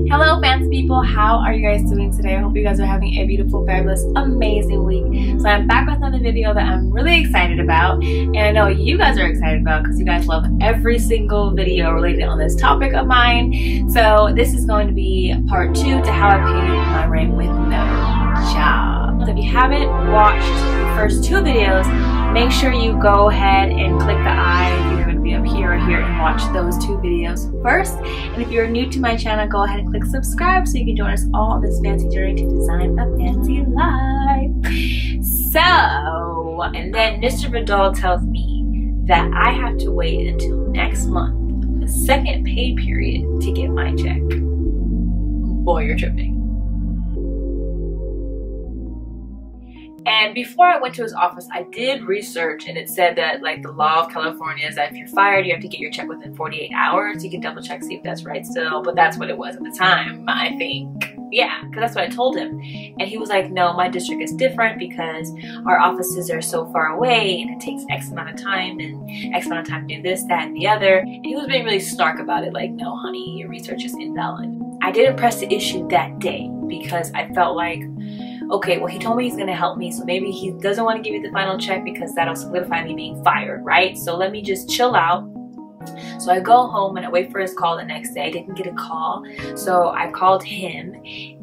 Hello fancy people, how are you guys doing today? I hope you guys are having a beautiful, fabulous, amazing week. So I'm back with another video that I'm really excited about, and I know you guys are excited about because you guys love every single video related on this topic of mine. So this is going to be part 2 to how I paid my rent with no job. So if you haven't watched the first 2 videos, make sure you go ahead and click the I if you're going to be up here or here and watch those 2 videos first. And if you're new to my channel, go ahead and click subscribe so you can join us all on this fancy journey to design a fancy life. So, and then Mr. Vidal tells me that I have to wait until next month, the second pay period, to get my check. Boy, you're tripping. And before I went to his office, I did research, and it said that like the law of California is that if you're fired, you have to get your check within 48 hours. You can double check, see if that's right still, but that's what it was at the time, I think. Yeah, because that's what I told him. And he was like, no, my district is different because our offices are so far away and it takes X amount of time and X amount of time to do this, that, and the other. And he was being really snark about it, like, no, honey, your research is invalid. I didn't press the issue that day because I felt like, okay, well, he told me he's gonna help me, so maybe he doesn't want to give me the final check because that'll solidify me being fired, right? So let me just chill out. So I go home and I wait for his call the next day. I didn't get a call, so I called him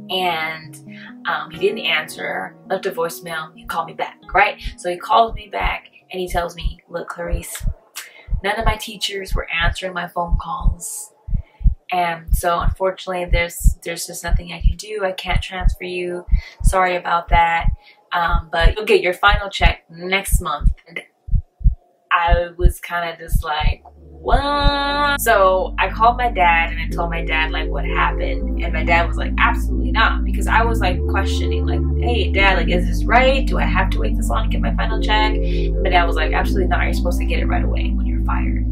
and he didn't answer, left a voicemail. He called me back, right? So he calls me back and he tells me, look, Clarice, none of my teachers were answering my phone calls. And so unfortunately there's just nothing I can do. I can't transfer you. Sorry about that. But you'll get your final check next month. And I was kind of just like, what? So I called my dad and I told my dad like what happened. And my dad was like, absolutely not. Because I was like questioning like, hey dad, like, is this right? Do I have to wait this long to get my final check? And my dad was like, absolutely not. You're supposed to get it right away when you're fired.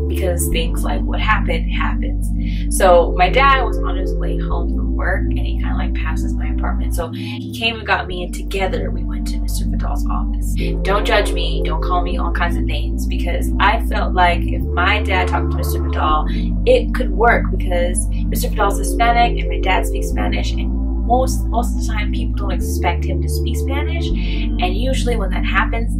Because things like what happened happens. So my dad was on his way home from work and he kind of like passes my apartment. So he came and got me, and together we went to Mr. Vidal's office. Don't judge me, don't call me all kinds of names, because I felt like if my dad talked to Mr. Vidal, it could work because Mr. Vidal's Hispanic and my dad speaks Spanish, and most of the time people don't expect him to speak Spanish, and usually when that happens,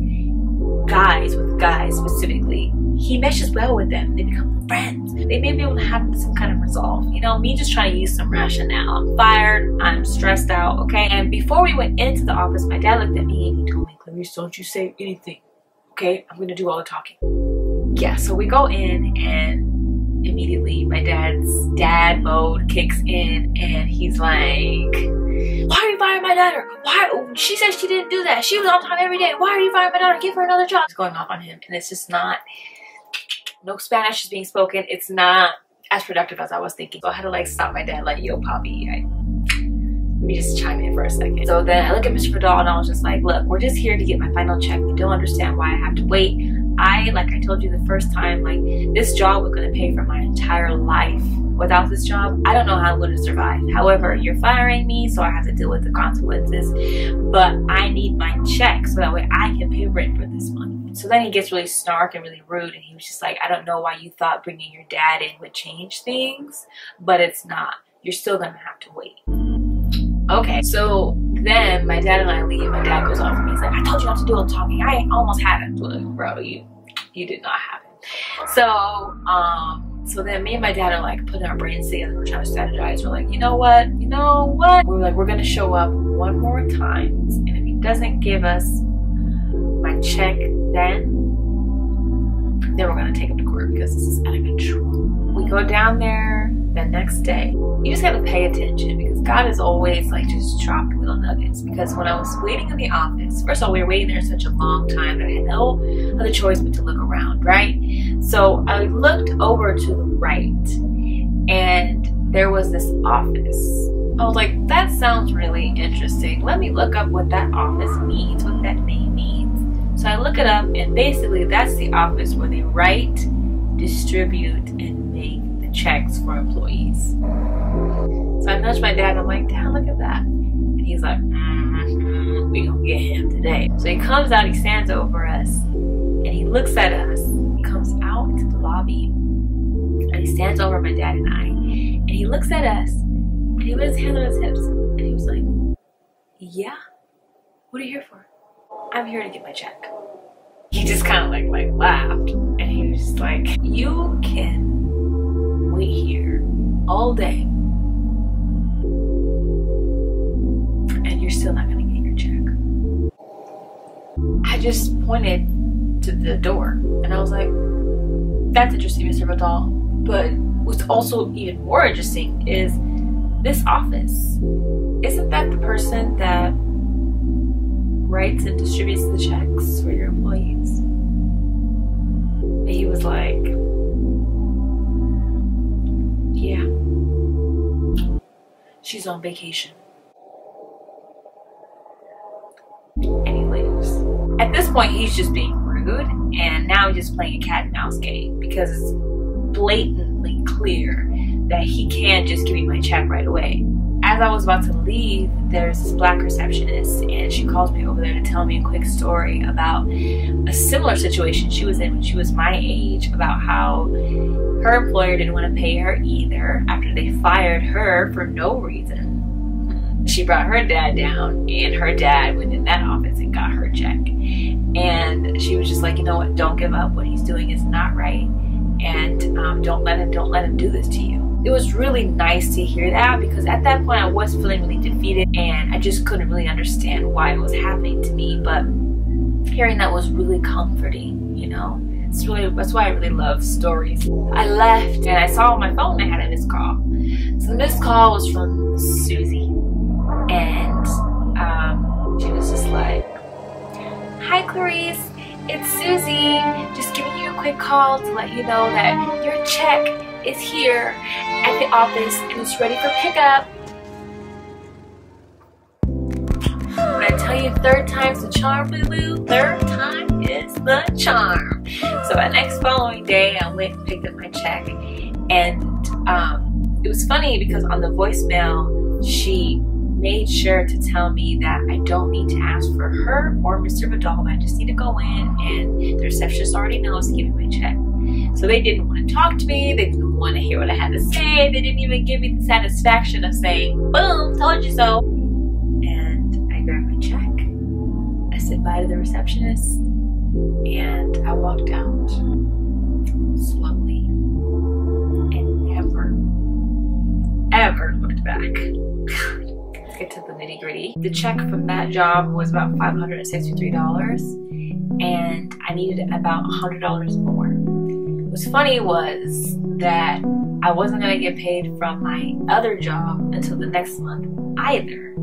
guys with guys specifically, he meshes well with them. They become friends. They may be able to have some kind of resolve. You know, me just trying to use some rationale. I'm fired. I'm stressed out. Okay. And before we went into the office, my dad looked at me and he told me, Clarice, don't you say anything. Okay. I'm going to do all the talking. Yeah. So we go in and immediately my dad's dad mode kicks in and he's like, why are you firing my daughter? Why? She said she didn't do that. She was on time every day. Why are you firing my daughter? Give her another job. It's going off on him, and it's just not. No Spanish is being spoken. It's not as productive as I was thinking. So I had to like stop my dad, like, yo, Poppy, let me just chime in for a second. So then I look at Mr. Vidal and I was just like, look, we're just here to get my final check. You don't understand why I have to wait. Like I told you the first time, like this job was going to pay for my entire life. Without this job, I don't know how I'm going to survive. However, you're firing me, so I have to deal with the consequences. But I need my check so that way I can pay rent for this month. So then he gets really snark and really rude, and he was just like, I don't know why you thought bringing your dad in would change things, but it's not. You're still going to have to wait. Okay, so then my dad and I leave. My dad goes off and he's like, I told you not to do all the talking. I almost had it. Look, bro, you did not have it. So then me and my dad are like putting our brains together. We're trying to strategize. We're like, you know what? We're like, we're going to show up one more time. And if he doesn't give us my check then we're going to take him to court because this is out of control. We go down there the next day. You just got to pay attention because God is always like just dropping little nuggets. Because when I was waiting in the office, first of all, we were waiting there such a long time that I had no other choice but to look around, right? So I looked over to the right and there was this office. I was like, that sounds really interesting. Let me look up what that office means, what that name means. So I look it up and basically that's the office where they write, distribute, and make the checks for employees. So I nudged my dad and I'm like, Dad, look at that. And he's like, we gonna get him today. So he comes out, he stands over us, and he looks at us. He comes out into the lobby and he stands over my dad and I. And he looks at us, and he put his hand on his hips, and he was like, yeah, what are you here for? I'm here to get my check. He just kind of like laughed, and he was just like, you can wait here all day, and you're still not gonna get your check. I just pointed to the door, and I was like, that's interesting, Mr. Vidal. But what's also even more interesting is this office. Isn't that the person that writes and distributes the checks for your employees? And he was like, yeah, she's on vacation. And he leaves. At this point, he's just being rude, and now he's just playing a cat and mouse game because it's blatantly clear that he can't just give me my check right away. As I was about to leave, there's this black receptionist, and she calls me over there to tell me a quick story about a similar situation she was in when she was my age, about how her employer didn't want to pay her either after they fired her for no reason. She brought her dad down, and her dad went in that office and got her check. And she was just like, you know what, don't give up. What he's doing is not right, and don't let him do this to you. It was really nice to hear that, because at that point I was feeling really defeated, and I just couldn't really understand why it was happening to me. But hearing that was really comforting, you know. That's why I really love stories. I left, and I saw on my phone I had a missed call. So the missed call was from Susie, and she was just like, hi Clarice, it's Susie, just giving you a quick call to let you know that your check is here at the office and it's ready for pickup. When I tell you third time's the charm, Lulu, third time is the charm. So the next following day, I went and picked up my check, and it was funny because on the voicemail, she made sure to tell me that I don't need to ask for her or Mr. Vidal. I just need to go in, and the receptionist already knows to give me my check. So they didn't want to talk to me. They didn't want to hear what I had to say. They didn't even give me the satisfaction of saying, boom, told you so. And I grabbed my check. I said bye to the receptionist, and I walked out slowly and ever looked back. Let's get to the nitty gritty. The check from that job was about $563, and I needed about $100 more. What's funny was that I wasn't gonna get paid from my other job until the next month either.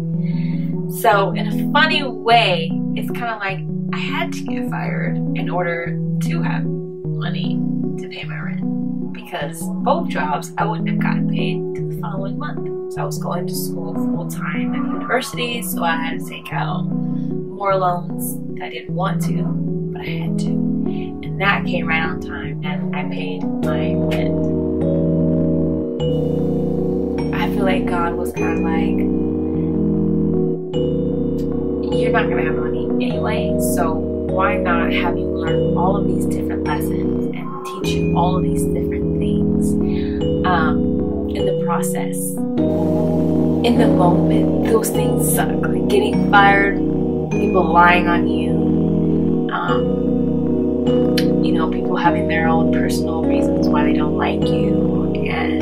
So in a funny way, it's kind of like I had to get fired in order to have money to pay my rent, because both jobs I wouldn't have gotten paid to the following month. So I was going to school full-time at university, so I had to take out more loans that I didn't want to, but I had to. And that came right on time, and I paid my rent. I feel like God was kind of like, you're not gonna have money anyway, so why not have you learn all of these different lessons and teach you all of these different things in the process. In the moment, those things suck. Like getting fired, people lying on you, you know, people having their own personal reasons why they don't like you, and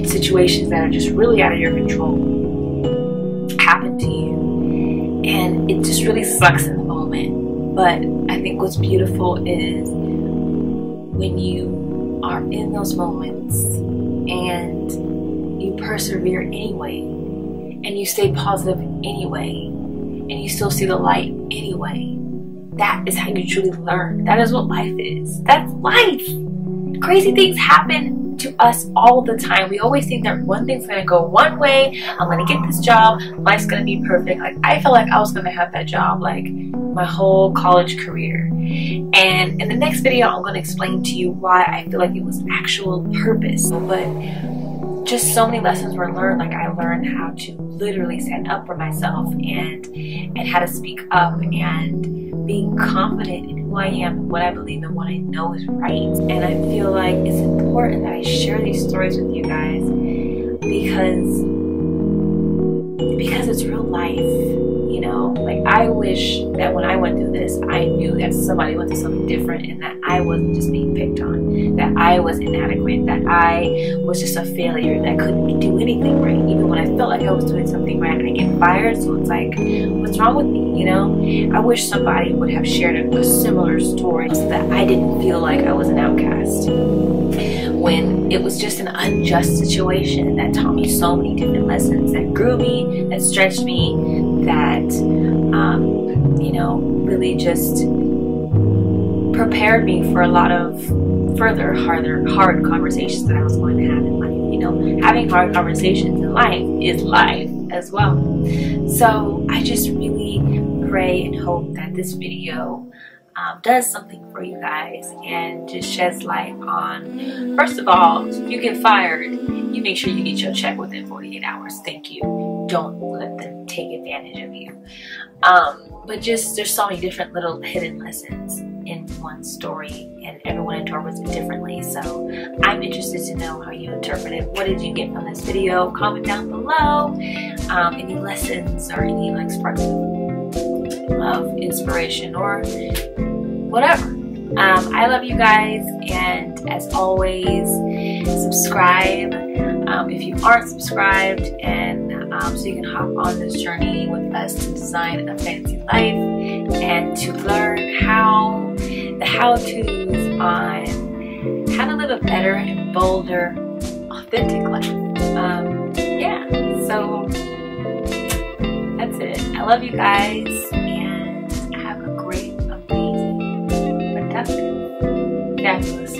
situations that are just really out of your control happen to you, and it just really sucks in the moment. But I think what's beautiful is when you are in those moments and you persevere anyway, and you stay positive anyway, and you still see the light anyway. That is how you truly learn. That is what life is. That's life. Crazy things happen to us all the time. We always think that one thing's gonna go one way. I'm gonna get this job. Life's gonna be perfect. Like I felt like I was gonna have that job like my whole college career. And in the next video, I'm gonna explain to you why I feel like it was actual purpose. But just so many lessons were learned. Like I learned how to literally stand up for myself, and how to speak up, and being confident in who I am and what I believe and what I know is right. And I feel like it's important that I share these stories with you guys because it's real life, you know? Like, I wish that when I went through this, I knew that somebody went through something different and that I wasn't just being picked on, that I was inadequate, that I was just a failure, that couldn't do anything right. Even when I felt like I was doing something right, I get fired, so it's like, what's wrong with me, you know? I wish somebody would have shared a similar story so that I didn't feel like I was an outcast, when it was just an unjust situation that taught me so many different lessons, that grew me, that stretched me, that, you know, really just prepared me for a lot of further hard conversations that I was going to have in life. You know, having hard conversations in life is life as well. So I just really pray and hope that this video does something for you guys and just sheds light on, first of all, if you get fired, you make sure you get your check within 48 hours. Thank you. Don't let them take advantage of you. But just, there's so many different little hidden lessons in one story, and everyone interprets it differently. So I'm interested to know how you interpret it. What did you get from this video? Comment down below. Any lessons or any like sparks of inspiration or whatever. I love you guys, and as always, subscribe if you aren't subscribed, and so you can hop on this journey with us to design a fantasy life and to learn the how-tos on how to live a better and bolder, authentic life. Yeah, so that's it. I love you guys, and have a great, amazing, productive, fabulous